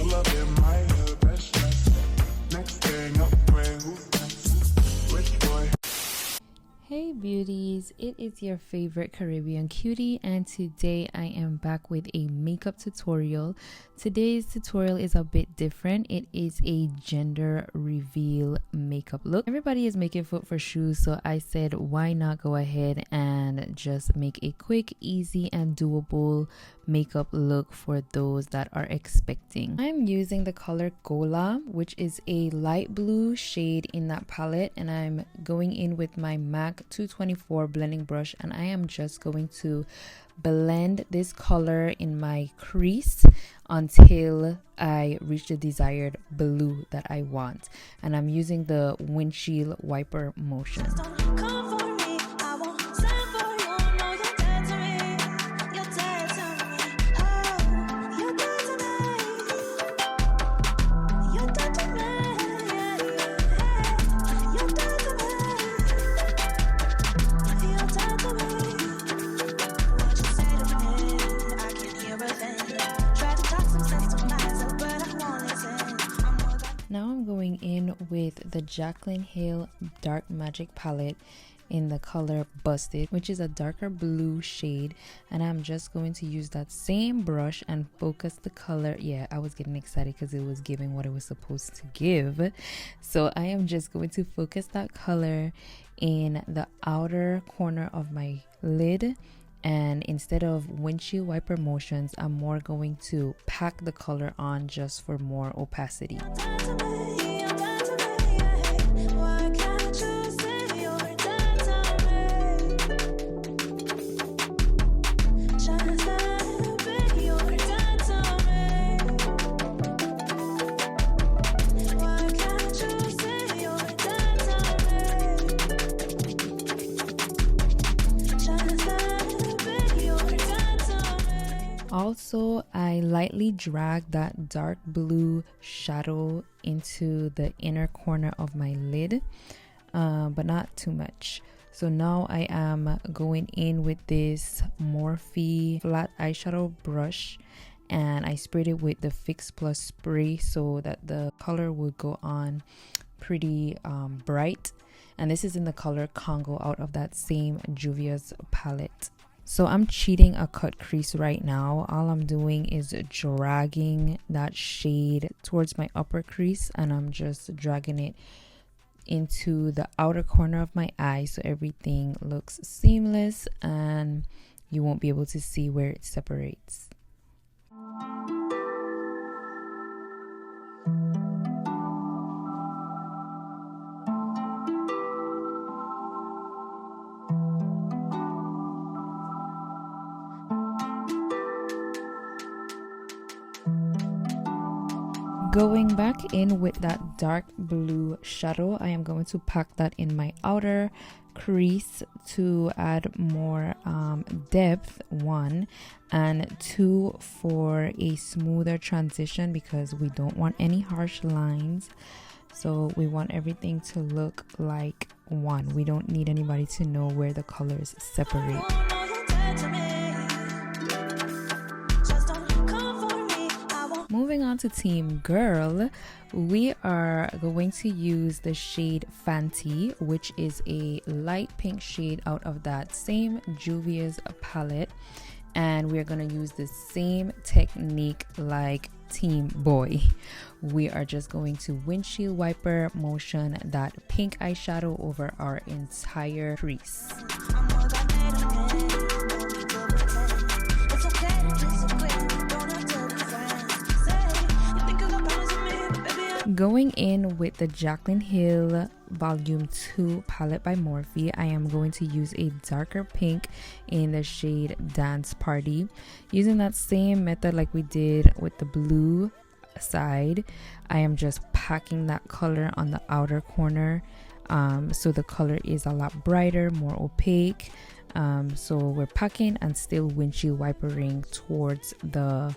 pull up in my best dress. Next thing up, where who's next? Rich boy. Hey beauties, it is your favorite Caribbean cutie, and today I am back with a makeup tutorial. Today's tutorial is a bit different. It is a gender reveal makeup look. Everybody is making foot for shoes, so I said why not go ahead and just make a quick, easy and doable makeup look for those that are expecting. I'm using the color Gola, which is a light blue shade in that palette, and I'm going in with my MAC 224 blending brush, and I am just going to blend this color in my crease until I reach the desired blue that I want, and I'm using the windshield wiper motion. Now I'm going in with the Jaclyn Hill Dark Magic palette in the color Busted, which is a darker blue shade, and I'm just going to use that same brush and focus the color. Yeah, I was getting excited because it was giving what it was supposed to give. So I am just going to focus that color in the outer corner of my lid, and instead of windshield wiper motions, I'm more going to pack the color on just for more opacity. Also, I lightly drag that dark blue shadow into the inner corner of my lid, but not too much. So now I am going in with this Morphe flat eyeshadow brush, and I sprayed it with the Fix Plus spray so that the color would go on pretty bright. And this is in the color Congo out of that same Juvia's palette. So I'm cheating a cut crease right now. All I'm doing is dragging that shade towards my upper crease, and I'm just dragging it into the outer corner of my eye so everything looks seamless and you won't be able to see where it separates. Going back in with that dark blue shadow, I am going to pack that in my outer crease to add more depth, 1, and 2 for a smoother transition, because we don't want any harsh lines. So we want everything to look like one. We don't need anybody to know where the colors separate. Moving on to Team Girl, we are going to use the shade Fenty, which is a light pink shade out of that same Juvia's palette, and we are going to use the same technique like Team Boy. We are just going to windshield wiper motion that pink eyeshadow over our entire crease. Going in with the Jaclyn Hill Volume 2 palette by Morphe, I am going to use a darker pink in the shade Dance Party. Using that same method like we did with the blue side, I am just packing that color on the outer corner, so the color is a lot brighter, more opaque. So we're packing and still windshield wipering towards the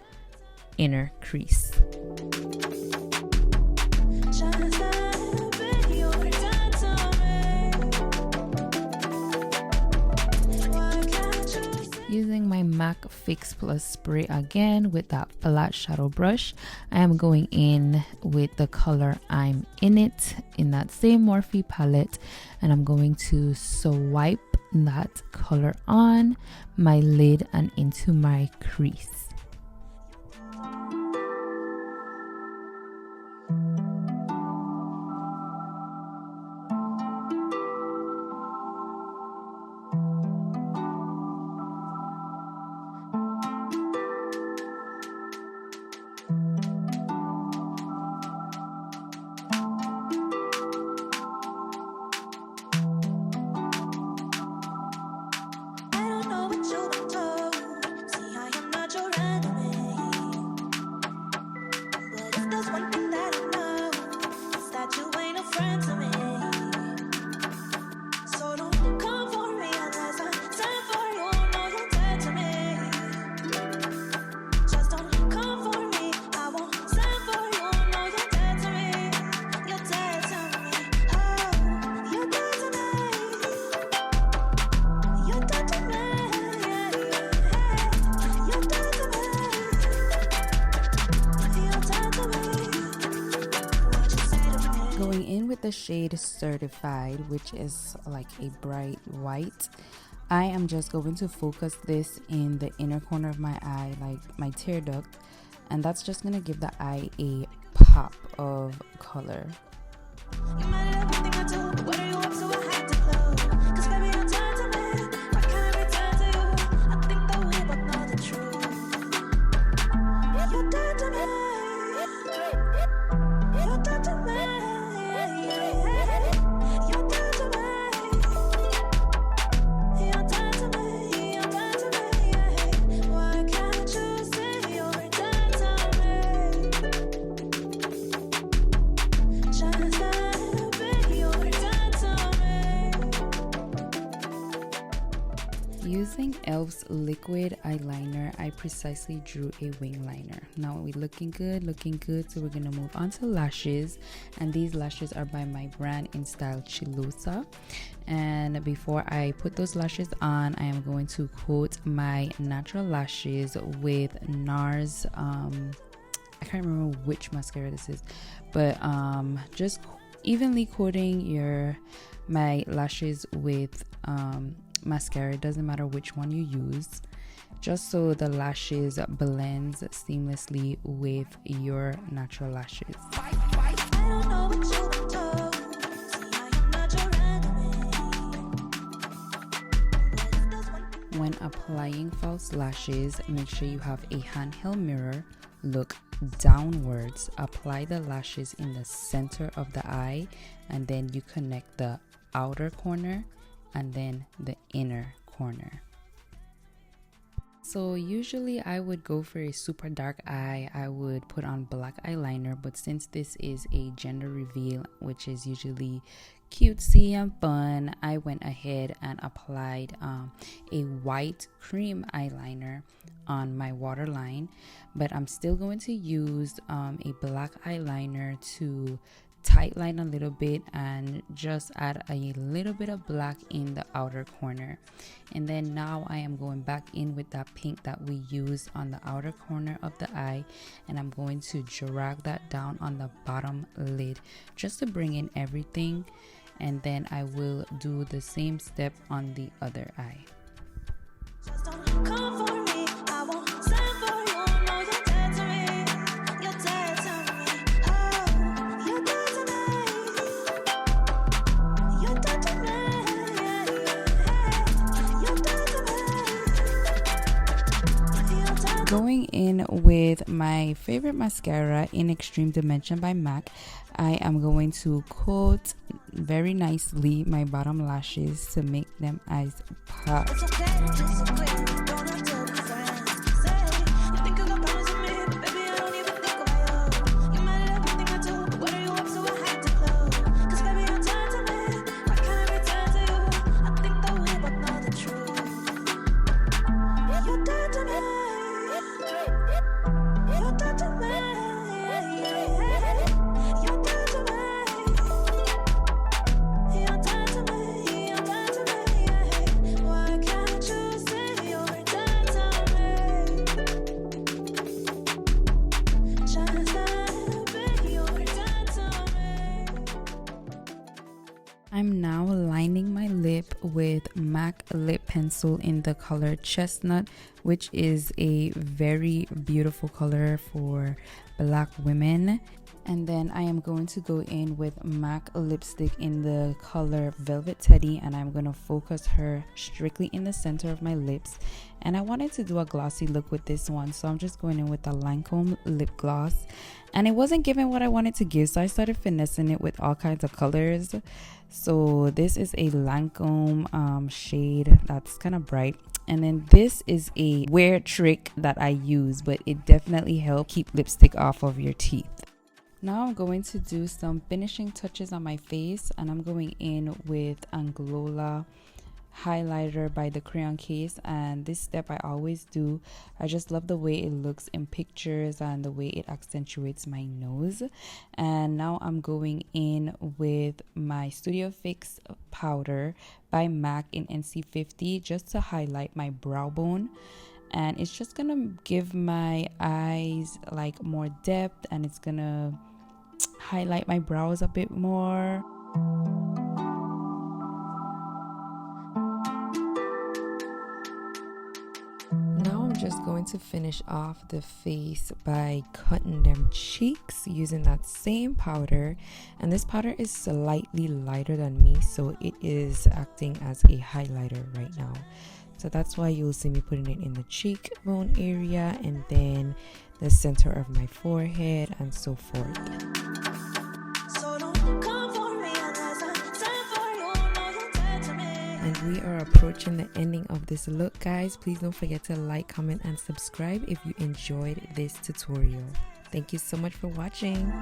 inner crease. Using my MAC Fix Plus spray again with that flat shadow brush, I am going in with the color I'm in it in that same Morphe palette, and I'm going to swipe that color on my lid and into my crease. Going in with the shade Certified, which is like a bright white, I am just going to focus this in the inner corner of my eye, like my tear duct, and that's just going to give the eye a pop of color. Using e.l.f.'s liquid eyeliner, I precisely drew a wing liner. Now we're looking good, so we're gonna move on to lashes, and these lashes are by my brand in style Chilosa. And before I put those lashes on, I am going to coat my natural lashes with NARS. I can't remember which mascara this is, but just evenly coating my lashes with mascara. It doesn't matter which one you use, just so the lashes blends seamlessly with your natural lashes. When applying false lashes, make sure you have a handheld mirror. Look downwards, apply the lashes in the center of the eye, and then you connect the outer corner and then the inner corner. So usually I would go for a super dark eye. I would put on black eyeliner, but since this is a gender reveal, which is usually cutesy and fun, I went ahead and applied a white cream eyeliner on my waterline, but I'm still going to use a black eyeliner to tight line a little bit and just add a little bit of black in the outer corner. And then now I am going back in with that pink that we used on the outer corner of the eye, and I'm going to drag that down on the bottom lid just to bring in everything, and then I will do the same step on the other eye. Going in with my favorite mascara in Extreme Dimension by MAC, I am going to coat very nicely my bottom lashes to make them eyes pop. I'm now lining my lip with MAC lip pencil in the color Chestnut, which is a very beautiful color for black women. And then I am going to go in with MAC lipstick in the color Velvet Teddy, and I'm going to focus her strictly in the center of my lips. And I wanted to do a glossy look with this one, so I'm just going in with the Lancome lip gloss. And it wasn't giving what I wanted to give, so I started finessing it with all kinds of colors. So this is a Lancome shade that's kind of bright. And then this is a weird trick that I use, but it definitely helps keep lipstick off of your teeth. Now I'm going to do some finishing touches on my face, and I'm going in with Anglola highlighter by the Crayon Case. And this step I always do. I just love the way it looks in pictures and the way it accentuates my nose. And now I'm going in with my Studio Fix powder by MAC in NC50 just to highlight my brow bone. And it's just gonna give my eyes like more depth, and it's gonna highlight my brows a bit more. Now I'm just going to finish off the face by cutting them cheeks using that same powder, and this powder is slightly lighter than me, so it is acting as a highlighter right now. So that's why you'll see me putting it in the cheekbone area and then the center of my forehead and so forth. And we are approaching the ending of this look, guys. Please don't forget to like, comment, and subscribe if you enjoyed this tutorial. Thank you so much for watching.